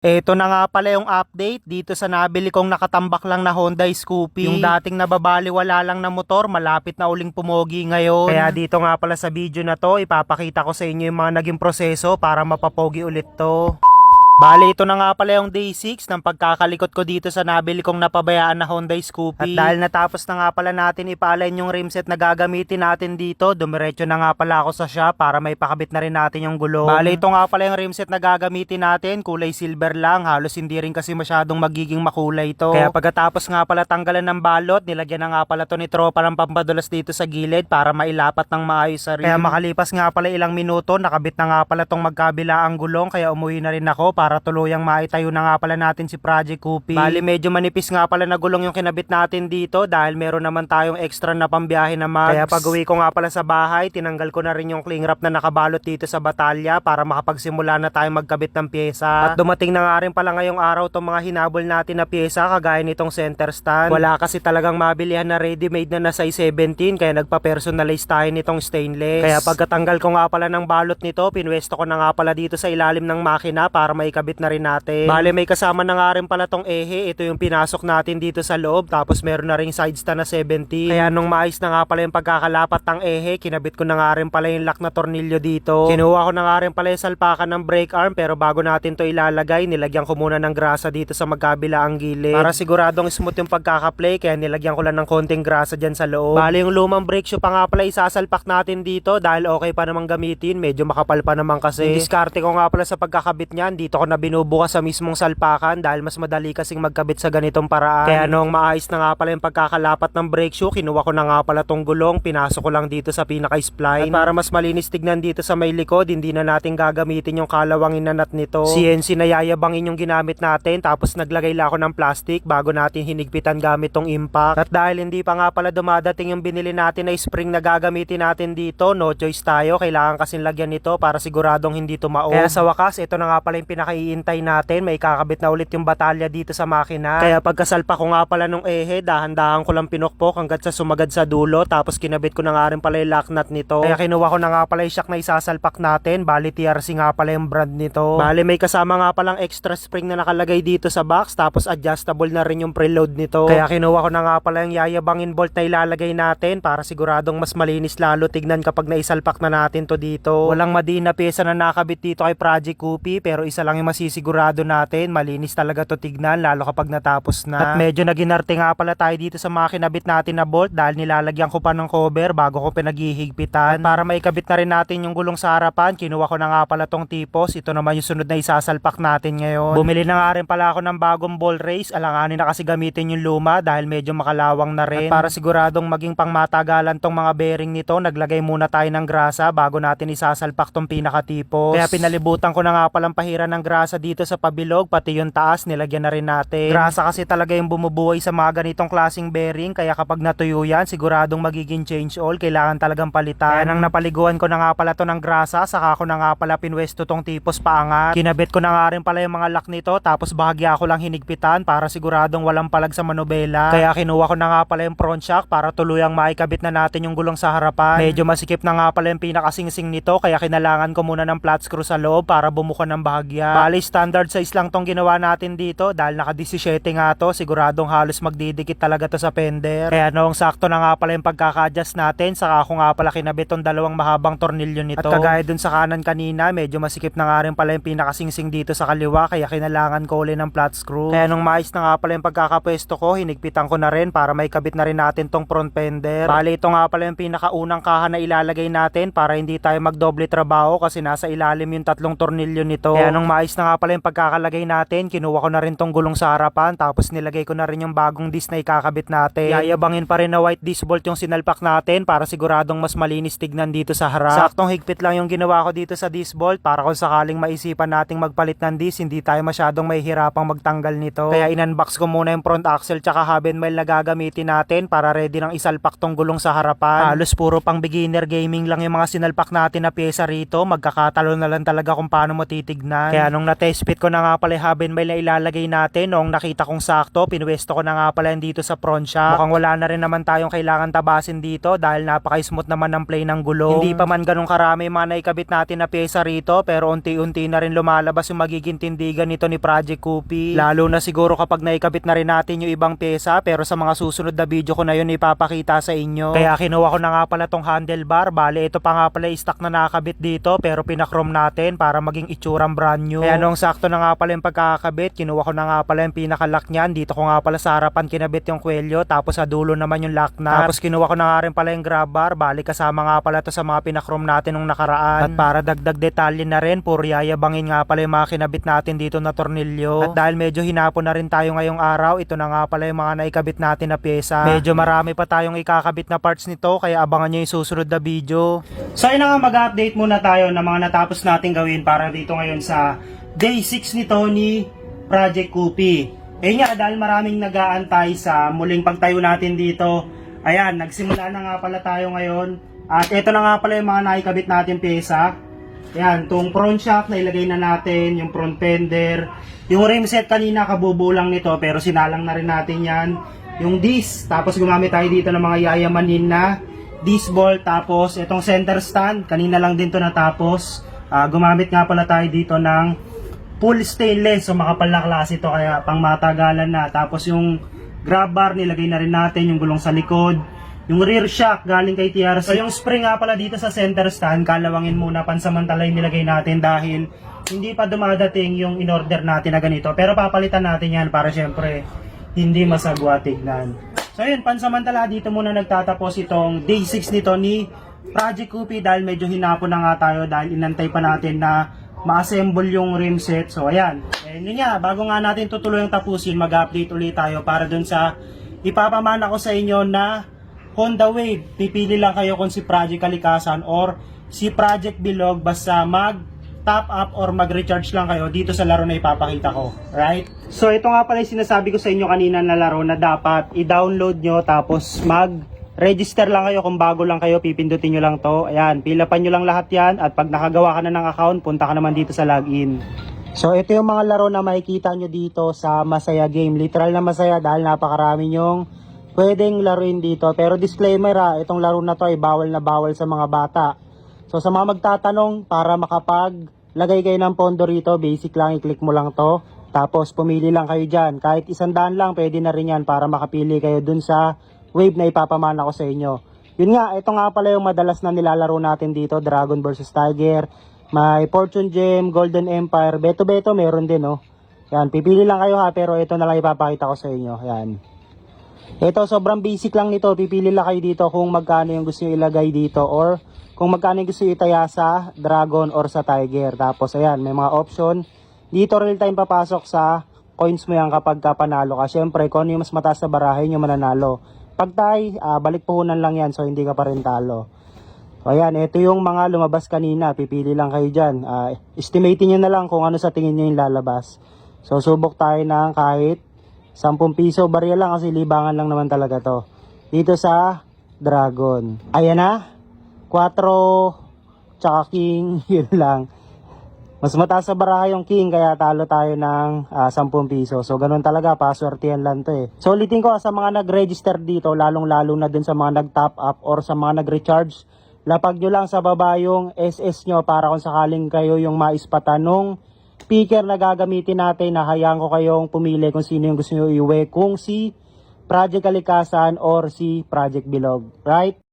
Eto na nga pala yung update dito sa nabili kong nakatambak lang na Honda Scoopy. Yung dating nababaliwala lang na motor, malapit na uling pumogi ngayon. Kaya dito nga pala sa video na to, ipapakita ko sa inyo yung mga naging proseso para mapapogi ulit to. Bale, ito na nga pala yung day 6 ng pagkakalikot ko dito sa nabili kong napabayaan na Honda Scoopy. At dahil natapos na nga pala natin ipalain yung rimset na gagamitin natin dito, dumiretso na nga pala ako sa shop para may pakabit na rin natin yung gulong. Bale, ito nga pala yung rimset na gagamitin natin, kulay silver lang, halos hindi rin kasi masyadong magiging makulay ito. Kaya pagkatapos nga pala tanggalan ng balot, nilagyan na nga pala to ni tropa ng pampadulas dito sa gilid para mailapat ng maayos sa rim. Kaya makalipas nga pala ilang minuto, nakabit na nga pala tong magkabila ang gulong, kaya umuwi na rin ako para tuluyang maitayo na nga pala natin si Project Coopy. Bali medyo manipis nga pala na gulong yung kinabit natin dito dahil meron naman tayong extra na pambiyahe na mags. Kaya pag uwi ko nga pala sa bahay, tinanggal ko na rin yung cling wrap na nakabalot dito sa batalya para makapagsimula na tayo magkabit ng pyesa. At dumating na nga rin pala ngayong araw tong mga hinabol natin na pyesa kagaya nitong center stand. Wala kasi talagang mabilihan na ready-made na size 17 kaya nagpa-personalize tayo nitong stainless. Kaya pagkatanggal ko nga pala ng balot nito, pinwesto ko na nga pala dito sa ilalim ng makina para maikabit na rin natin. Bale may kasama na nga rin pala tong ehe. Ito yung pinasok natin dito sa loob. Tapos meron na ring side stand na 70. Kaya nung maayos na nga pala yung pagkakalapat ng ehe, kinabit ko na nga rin pala yung lock na tornilyo dito. Kinuha ko na nga rin pala yung salpakan ng brake arm, pero bago natin to ilalagay, nilagyan ko muna ng grasa dito sa magkabilaang gilid para siguradong smooth yung pagkakaplay. Kaya nilagyan ko lang ng konting grasa dyan sa loob. Bale yung lumang brake shoe pa nga pala isasalpak natin dito dahil okay pa namang gamitin. Medyo makapal pa naman kasi. Yung diskarte ko nga pala sa pagkakabit niyan, dito ko na binubukas sa mismong salpakan dahil mas madali kasing magkabit sa ganitong paraan. Kaya nung maayos na nga pala yung pagkakalapat ng brake shoe, kinuha ko na nga pala tong gulong, pinasok ko lang dito sa pinaka-spline. At para mas malinis tignan dito sa may likod, hindi na natin gagamitin yung kalawangin na nut nito. CNC na yayabangin yung ginamit natin, tapos naglagay lang ako ng plastic bago natin hinigpitan gamit tong impact. At dahil hindi pa nga pala dumadating yung binili natin na spring na gagamitin natin dito, no choice tayo, kailangan kasing lagyan nito para siguradong hindi tumaob. Kaya sa wakas, ito na nga pala yung pinakaiintay natin, may kakabit na ulit yung batalya dito sa makina. Kaya pagkasalpa ko nga pala nung ehe, dahan-dahan ko lang pinokpok hanggat sa sumagad sa dulo, tapos kinabit ko na nga rin pala yung lock nut nito. Kaya kinuha ko na nga pala yung shock na isasalpak natin, bali TRC nga pala yung brand nito. Bali may kasama nga palang extra spring na nakalagay dito sa box, tapos adjustable na rin yung preload nito. Kaya kinuha ko na nga pala yung yayabangin bolt na ilalagay natin para siguradong mas malinis lalo tignan kapag naisalpak na natin to dito. Walang madin na pyesa na nakabit dito kay Project Coopy, pero isa lang yung masisigurado natin, malinis talaga to tignan lalo kapag natapos na. At medyo naginarte nga pala tayo dito sa mga kinabit natin na bolt dahil nilalagyan ko pa ng cover bago ko pinaghihigpitan. At para maikabit na rin natin yung gulong sa harapan, kinuha ko na nga pala tong tipos. Ito naman yung sunod na isasalpak natin ngayon. Bumili na nga rin pala ako ng bagong ball race, alanganin na kasi gamitin yung luma dahil medyo makalawang na rin. At para siguradong maging pangmatagalan tong mga bearing nito, naglagay muna tayo ng grasa bago natin isasalpak tong pinakatipos. Kaya pinalibutan ko na nga palang pahiran ng grasa dito sa pabilog, pati yung taas nilagyan na rin natin. Grasa kasi talaga yung bumubuhay sa mga ganitong klaseng bearing, kaya kapag natuyo yan, siguradong magiging change oil, kailangan talagang palitan. Kaya nang napaliguan ko na nga pala to ng grasa, saka ko na nga pala pinwesto tong tipos paangat. Kinabit ko na nga rin pala yung mga lock nito, tapos bahagya ko lang hinigpitan para siguradong walang palag sa manubela. Kaya kinuha ko na nga pala yung front shock para tuluyang maikabit na natin yung gulong sa harapan. Medyo masikip na nga pala yung pinakasingsing nito, kaya kinalangan ko muna ng flat screw sa loob para bumuka ng bahagya. Bali standard size lang tong ginawa natin dito dahil naka 17 nga to, siguradong halos magdidikit talaga to sa fender. Kaya noong sakto na nga pala yung pagkaka-adjust natin, saka ako nga pala kinabit tong dalawang mahabang tornilyo nito. At kagaya dun sa kanan kanina, medyo masikip na nga rin pala yung pinakasingsing dito sa kaliwa, kaya kinalangan ko ulit ng flat screw. Kaya nung maayos na nga pala yung pagkakapwesto ko, hinigpitan ko na rin para may kabit na rin natin tong front fender. Bali ito nga pala yung pinakaunang kaha na ilalagay natin para hindi tayo magdoble trabaho kasi nasa ilalim yung tatlong tornilyo nito. Kaya nung maayos na nga pala yung pagkakalagay natin, kinuha ko na rin tong gulong sa harapan, tapos nilagay ko na rin yung bagong disc na ikakabit natin. Yayabangin pa rin na white disc bolt yung sinalpak natin para siguradong mas malinis tignan dito sa harap. Saktong higpit lang yung ginawa ko dito sa disc bolt para kung sakaling maisipan nating magpalit ng disc, hindi tayo masyadong mahihirapang magtanggal nito. Kaya in-unbox ko muna yung front axle tsaka hub and wheel na gagamitin natin para ready nang isalpak tong gulong sa harapan. Halos puro pang beginner gaming lang yung mga sinalpak natin na pyesa rito, magkakatalo na lang talaga kung paano mo titignan. Kaya Ayan, nung na-test fit ko na nga pala yung hub and bell na ilalagay natin, nung nakita kong sakto, pinwesto ko na nga pala yan dito sa front shock. Mukhang wala na rin naman tayong kailangan tabasin dito dahil napaka-smooth naman ng play ng gulong. Hindi pa man ganun karami yung mga naikabit natin na pyesa rito, pero unti-unti na rin lumalabas yung magiging tindigan nito ni Project Kupi. Lalo na siguro kapag naikabit na rin natin yung ibang pyesa, pero sa mga susunod na video ko na yun ipapakita sa inyo. Kaya kinuha ko na nga pala tong handlebar. Bale, ito pa nga pala stock na nakakabit dito, pero pinakrom natin para maging itsurang brand new. Kaya nung sakto na nga pala yung pagkakabit, kinuha ko na nga pala yung pinakalock niyan. Dito ko nga pala sa harapan kinabit yung kwelyo, tapos sa dulo naman yung lock nut. Tapos kinuha ko na nga rin pala yung grab bar. Bali, kasama nga pala to sa mga pinakrom natin nung nakaraan. At para dagdag detalye na rin, puro yayabangin nga pala yung mga kinabit natin dito na tornilyo. At dahil medyo hinapon na rin tayo ngayong araw, ito na nga pala yung mga naikabit natin na pyesa. Medyo marami pa tayong ikakabit na parts nito, kaya abangan nyo yung susunod na video. So ayun na nga, mag-update muna tayo ng mga natapos natin gawin para dito ngayon sa Day 6 nito ni Project Kupi. Eh nga, dahil maraming nag-aantay sa muling pagtayo natin dito, ayan, nagsimula na nga pala tayo ngayon. At ito na nga pala yung mga naikabit natin pyesa. Ayan, itong front shock na ilagay na natin, yung front fender. Yung rim set kanina, kabubuo lang nito, pero sinalang na rin natin yan. Yung disc, tapos gumamit tayo dito ng mga yayamanin na disc ball. Tapos itong center stand, kanina lang din to natapos. Gumamit nga pala tayo dito ng full stainless, so makapal na klase ito, kaya pang matagalan na. Tapos yung grab bar, nilagay na rin natin, yung gulong sa likod. Yung rear shock, galing kay TRC. So yung spring nga pala dito sa center stand, kalawangin muna, pansamantala yung nilagay natin dahil hindi pa dumadating yung in-order natin na ganito. Pero papalitan natin yan para syempre hindi masagwa tignan. So yun, pansamantala dito muna nagtatapos itong day 6 nito ni Project Kupi dahil medyo hinapon na nga tayo dahil inantay pa natin na ma-assemble yung rim set. So ayan, yun nga, bago nga natin tutuluyang tapusin, mag-update ulit tayo para dun sa ipapamana ko sa inyo na Honda Wave. Pipili lang kayo kung si Project Kalikasan or si Project Bilog, basta mag-top up or mag-recharge lang kayo dito sa laro na ipapakita ko, right? So ito nga pala yung sinasabi ko sa inyo kanina na laro na dapat i-download nyo tapos mag-register lang kayo. Kung bago lang kayo, pipindutin nyo lang to. Ayan, pilapan nyo lang lahat yan at pag nakagawa ka na ng account, punta ka naman dito sa login. So ito yung mga laro na makikita nyo dito sa Masaya Game. Literal na masaya dahil napakarami nyong pwedeng laruin dito. Pero disclaimer itong laro na to ay bawal na bawal sa mga bata. So sa mga magtatanong, para makapaglagay kayo ng pondo rito, basic lang, i-click mo lang to. Tapos pumili lang kayo dyan. Kahit 100 lang, pwede na rin yan para makapili kayo dun sa wave na ipapamana ko sa inyo. Yun nga, ito nga pala yung madalas na nilalaro natin dito, Dragon vs Tiger. May Fortune Gem, Golden Empire, Beto meron din Yan, pipili lang kayo pero ito na lang ipapakita ko sa inyo. Yan. Ito, sobrang basic lang nito. Pipili lang kayo dito kung magkano yung gusto nyo ilagay dito or kung magkano yung gusto nyo itaya sa Dragon or sa Tiger. Tapos ayan, may mga option. Dito real time papasok sa coins mo yan kapag panalo ka. Siyempre, kung ano yung mas mataas na barahin yung mananalo. Pag tie, balik puhunan lang yan, so hindi ka pa rin talo. So ayan, ito yung mga lumabas kanina. Pipili lang kayo dyan. Estimating nyo na lang kung ano sa tingin nyo yung lalabas. So subok tayo ng kahit 10 piso. Barya lang kasi libangan lang naman talaga to. Dito sa Dragon. Ayan na. 4 tsaka King. Yun lang. Mas mataas sa baraha yung King kaya talo tayo ng 10 piso. So ganun talaga, paswertihan lang to So ulitin ko sa mga nag-register dito, lalong-lalo na dun sa mga nag-top up or sa mga nag-recharge, lapag nyo lang sa baba yung SS nyo para kung sakaling kayo yung maispatan nung speaker na gagamitin natin, na hayaan ko kayong pumili kung sino yung gusto nyo iuwi, kung si Project Kalikasan or si Project Bilog, right?